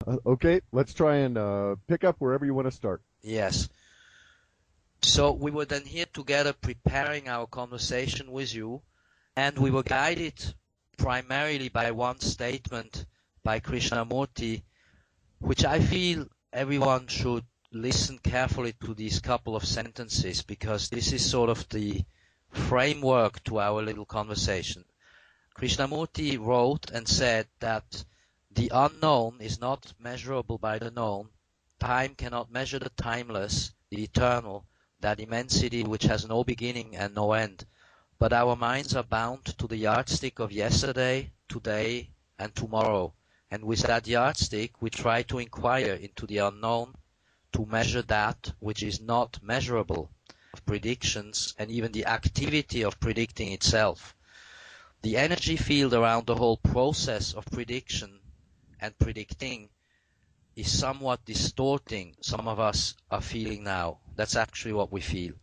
Okay, let's try and pick up wherever you want to start. Yes. So we were then here together preparing our conversation with you, and we were guided primarily by one statement by Krishnamurti, which I feel everyone should listen carefully to these couple of sentences, because this is sort of the framework to our little conversation. Krishnamurti wrote and said that the unknown is not measurable by the known. Time cannot measure the timeless, the eternal, that immensity which has no beginning and no end. But our minds are bound to the yardstick of yesterday, today, and tomorrow. And with that yardstick, we try to inquire into the unknown, to measure that which is not measurable, of predictions, and even the activity of predicting itself. The energy field around the whole process of prediction and predicting is somewhat distorting, some of us are feeling now. That's actually what we feel.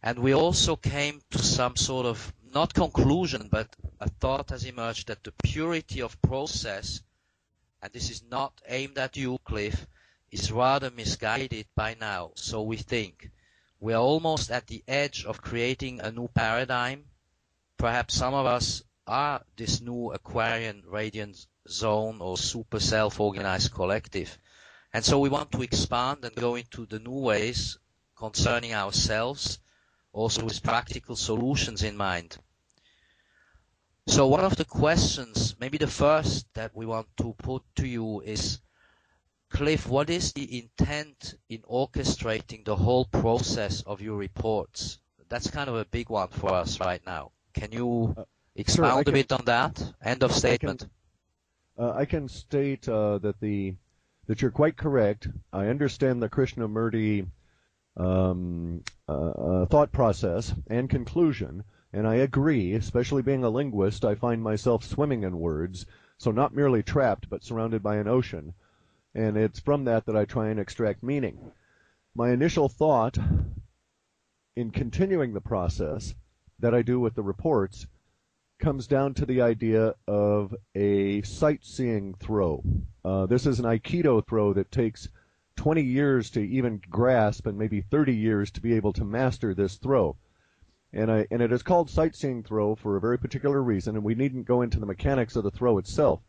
And we also came to some sort of, not conclusion, but a thought has emerged that the purity of process, and this is not aimed at you, Clif, is rather misguided by now. So we think we are almost at the edge of creating a new paradigm. Perhaps some of us are this new Aquarian radiant zone or super self-organized collective. And so we want to expand and go into the new ways concerning ourselves, also with practical solutions in mind. So one of the questions, maybe the first that we want to put to you is, Clif, what is the intent in orchestrating the whole process of your reports? That's kind of a big one for us right now. Can you expound a bit on that? End of statement. I can state that you're quite correct. I understand the Krishnamurti thought process and conclusion, and I agree. Especially being a linguist, I find myself swimming in words, so not merely trapped, but surrounded by an ocean. And it's from that I try and extract meaning. My initial thought in continuing the process that I do with the reports comes down to the idea of a sightseeing throw. This is an Aikido throw that takes 20 years to even grasp and maybe 30 years to be able to master this throw. And it is called sightseeing throw for a very particular reason, and we needn't go into the mechanics of the throw itself.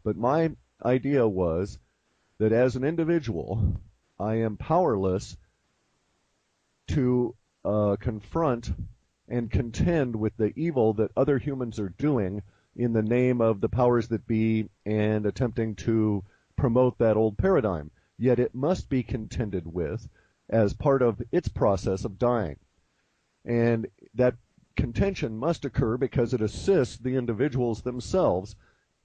But my idea was that as an individual, I am powerless to confront and contend with the evil that other humans are doing in the name of the powers that be and attempting to promote that old paradigm. Yet it must be contended with as part of its process of dying. And that contention must occur because it assists the individuals themselves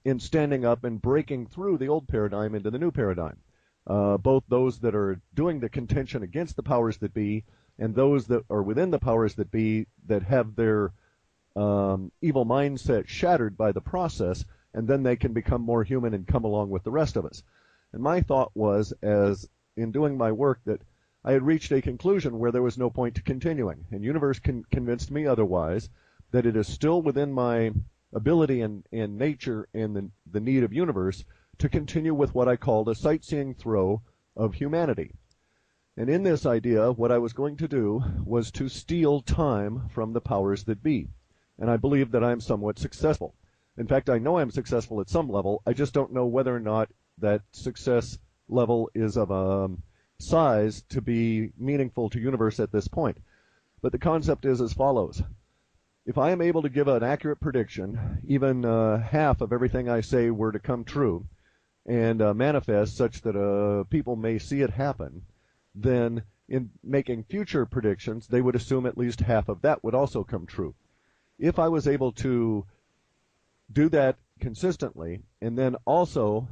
in standing up and breaking through the old paradigm into the new paradigm. Both those that are doing the contention against the powers that be and those that are within the powers that be that have their evil mindset shattered by the process, and then they can become more human and come along with the rest of us. And my thought was, as in doing my work, that I had reached a conclusion where there was no point to continuing. And Universe convinced me otherwise, that it is still within my ability and nature and the need of Universe to continue with what I called a sightseeing throw of humanity. And in this idea, what I was going to do was to steal time from the powers that be. And I believe that I'm somewhat successful. In fact, I know I'm successful at some level. I just don't know whether or not that success level is of a size to be meaningful to Universe at this point. But the concept is as follows. If I am able to give an accurate prediction, even half of everything I say were to come true, and manifest such that people may see it happen, then in making future predictions, they would assume at least half of that would also come true. If I was able to do that consistently, and then also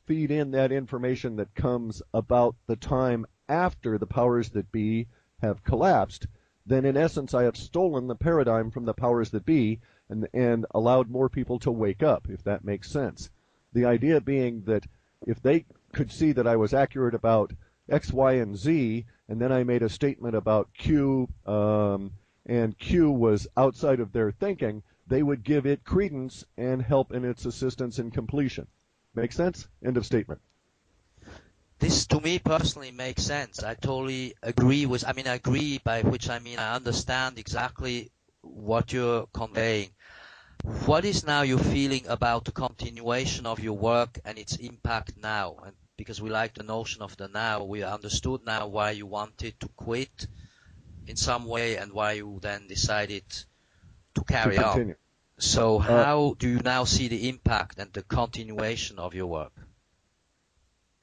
feed in that information that comes about the time after the powers that be have collapsed, then in essence I have stolen the paradigm from the powers that be and allowed more people to wake up, if that makes sense. The idea being that if they could see that I was accurate about X, Y, and Z, and then I made a statement about Q, and Q was outside of their thinking, they would give it credence and help in its assistance in completion. Make sense? End of statement. this to me personally makes sense. I totally agree with, agree by which I mean I understand exactly what you're conveying. What is now your feeling about the continuation of your work and its impact now? And because we like the notion of the now, we understood now why you wanted to quit in some way and why you then decided to carry on. So how do you now see the impact and the continuation of your work?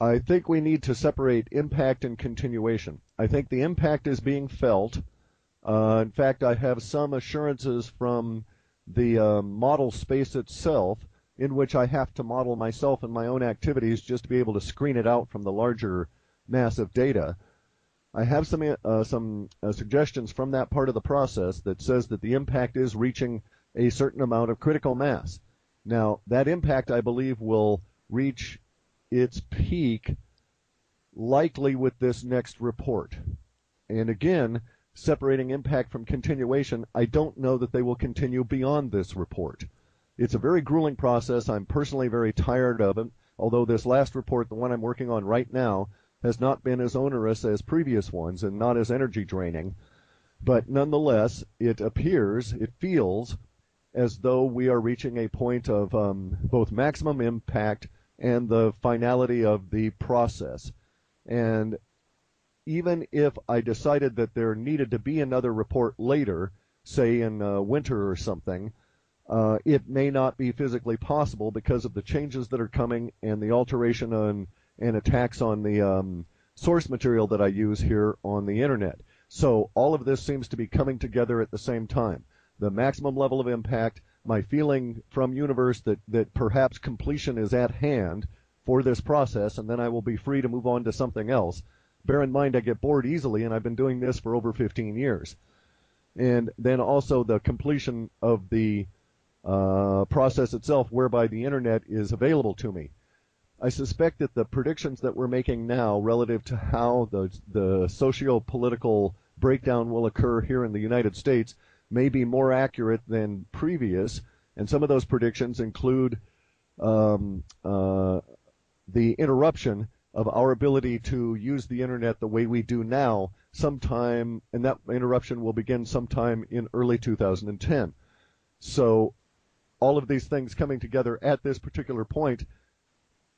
I think we need to separate impact and continuation. I think the impact is being felt. In fact, I have some assurances from the model space itself, in which I have to model myself and my own activities just to be able to screen it out from the larger mass of data. I have some suggestions from that part of the process that says that the impact is reaching a certain amount of critical mass. Now, that impact, I believe, will reach its peak likely with this next report. And again, separating impact from continuation, I don't know that they will continue beyond this report. It's a very grueling process. I'm personally very tired of it, although this last report, the one I'm working on right now, has not been as onerous as previous ones and not as energy draining. But nonetheless, it feels as though we are reaching a point of both maximum impact and the finality of the process. And even if I decided that there needed to be another report later, say in winter or something, it may not be physically possible because of the changes that are coming and the alteration and attacks on the source material that I use here on the internet. So all of this seems to be coming together at the same time. The maximum level of impact, my feeling from Universe that perhaps completion is at hand for this process, and then I will be free to move on to something else. Bear in mind I get bored easily, and I've been doing this for over 15 years. And then also the completion of the process itself, whereby the internet is available to me. I suspect that the predictions that we're making now relative to how the socio-political breakdown will occur here in the United States may be more accurate than previous, and some of those predictions include the interruption of our ability to use the internet the way we do now sometime, and that interruption will begin sometime in early 2010. So all of these things coming together at this particular point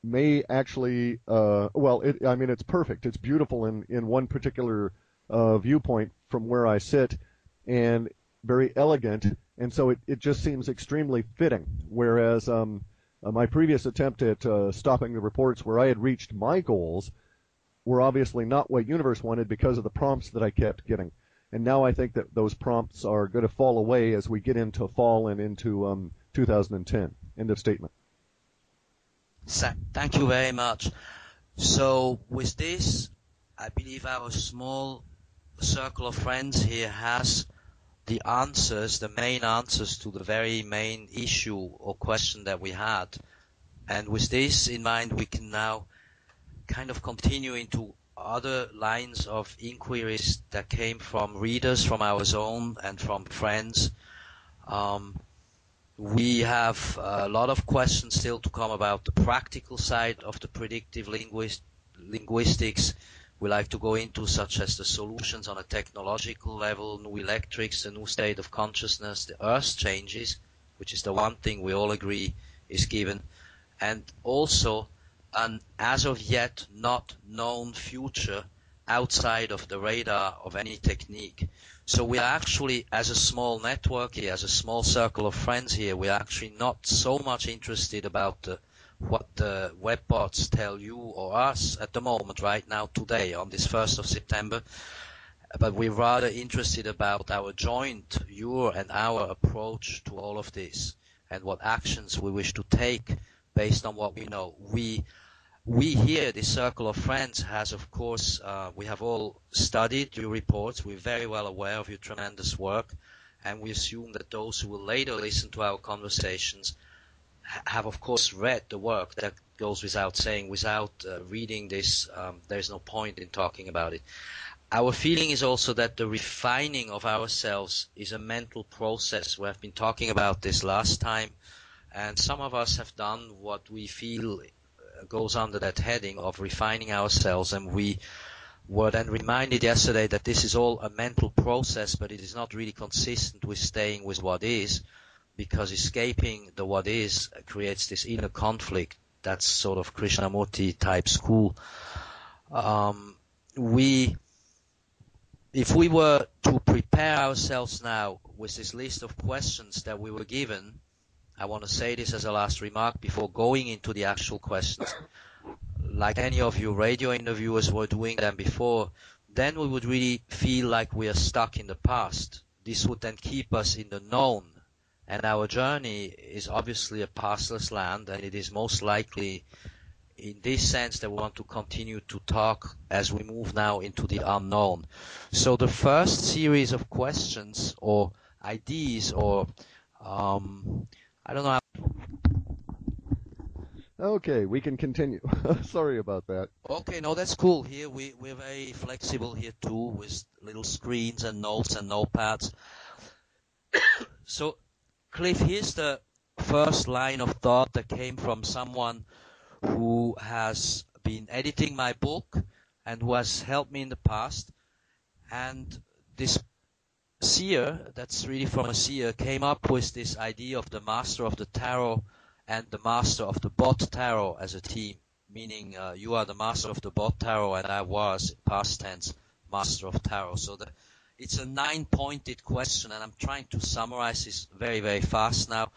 may actually, it's perfect. It's beautiful in one particular viewpoint from where I sit, and very elegant, and so it just seems extremely fitting. Whereas my previous attempt at stopping the reports where I had reached my goals were obviously not what Universe wanted because of the prompts that I kept getting. And now I think that those prompts are going to fall away as we get into fall and into 2010. End of statement. Thank you very much. So with this, I believe our small circle of friends here has the answers, the main answers to the very main issue or question that we had. And with this in mind, we can now kind of continue into other lines of inquiries that came from readers, from our zone, and from friends. We have a lot of questions still to come about the practical side of the predictive linguistics. We like to go into, such as the solutions on a technological level, new electrics, the new state of consciousness, the Earth changes, which is the one thing we all agree is given, and also an as of yet not known future outside of the radar of any technique. So we are actually, as a small network here, as a small circle of friends here, we are actually not so much interested about what the webbots tell you or us at the moment, right now, today, on this 1st of September. But we're rather interested about our joint, your and our approach to all of this, and what actions we wish to take based on what we know. We here, this circle of friends, has, of course, we have all studied your reports. We're very well aware of your tremendous work, and we assume that those who will later listen to our conversations have, of course, read the work. That goes without saying. Without reading this, there's no point in talking about it. Our feeling is also that the refining of ourselves is a mental process. We have been talking about this last time, and some of us have done what we feel goes under that heading of refining ourselves, and we were then reminded yesterday that this is all a mental process, but it is not really consistent with staying with what is, because escaping the what is creates this inner conflict. That's sort of Krishnamurti type school. If we were to prepare ourselves now with this list of questions that we were given, I want to say this as a last remark before going into the actual questions. Like any of you radio interviewers were doing them before, then we would really feel like we are stuck in the past. This would then keep us in the known. And our journey is obviously a pastless land, and it is most likely in this sense that we want to continue to talk as we move now into the unknown. So the first series of questions or ideas or I don't know. Okay, we can continue. Sorry about that. Okay, no, that's cool. Here we're very flexible here too, with little screens and notes and notepads. So, Clif, here's the first line of thought that came from someone who has been editing my book and who has helped me in the past. And this seer, that's really from a seer, came up with this idea of the master of the tarot and the master of the bot tarot as a team, meaning you are the master of the bot tarot and I was, past tense, master of tarot. So it's a 9-pointed question, and I'm trying to summarize this very, very fast now.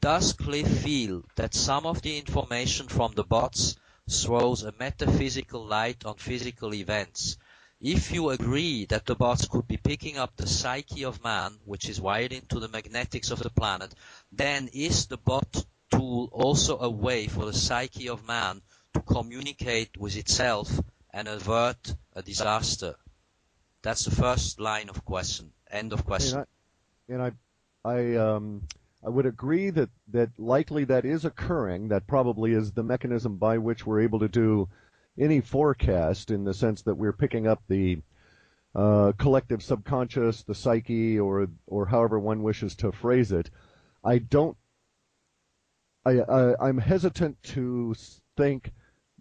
Does Clif feel that some of the information from the bots throws a metaphysical light on physical events? If you agree that the bots could be picking up the psyche of man, which is wired into the magnetics of the planet, then is the bot tool also a way for the psyche of man to communicate with itself and avert a disaster? That's the first line of question. End of question. I would agree that likely that is occurring. That probably is the mechanism by which we're able to do any forecast, in the sense that we're picking up the collective subconscious, the psyche, or however one wishes to phrase it. I'm hesitant to think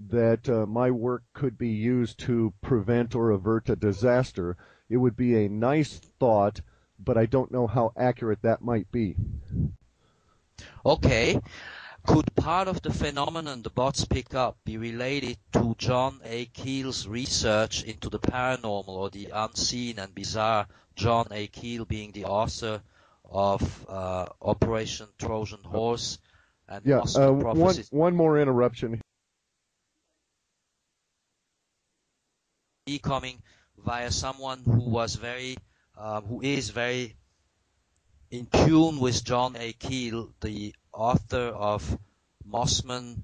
that my work could be used to prevent or avert a disaster. It would be a nice thought, but I don't know how accurate that might be. Okay. Could part of the phenomenon the bots pick up be related to John A. Keel's research into the paranormal or the unseen and bizarre, John A. Keel being the author of Operation Trojan Horse and Oscar Prophecies? One more interruption. Coming via someone who is very in tune with John A. Keel, the author of Mossman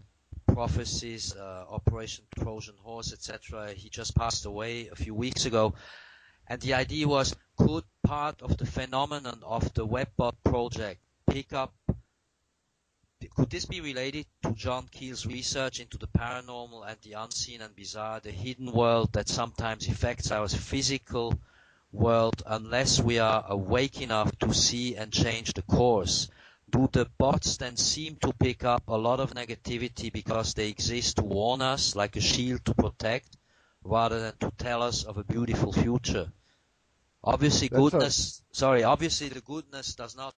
Prophecies, Operation Trojan Horse, etc. He just passed away a few weeks ago. And the idea was, could part of the phenomenon of the Webbot project could this be related to John Keel's research into the paranormal and the unseen and bizarre, the hidden world that sometimes affects our physical world unless we are awake enough to see and change the course? Do the bots then seem to pick up a lot of negativity because they exist to warn us, like a shield to protect, rather than to tell us of a beautiful future? Obviously, the goodness does not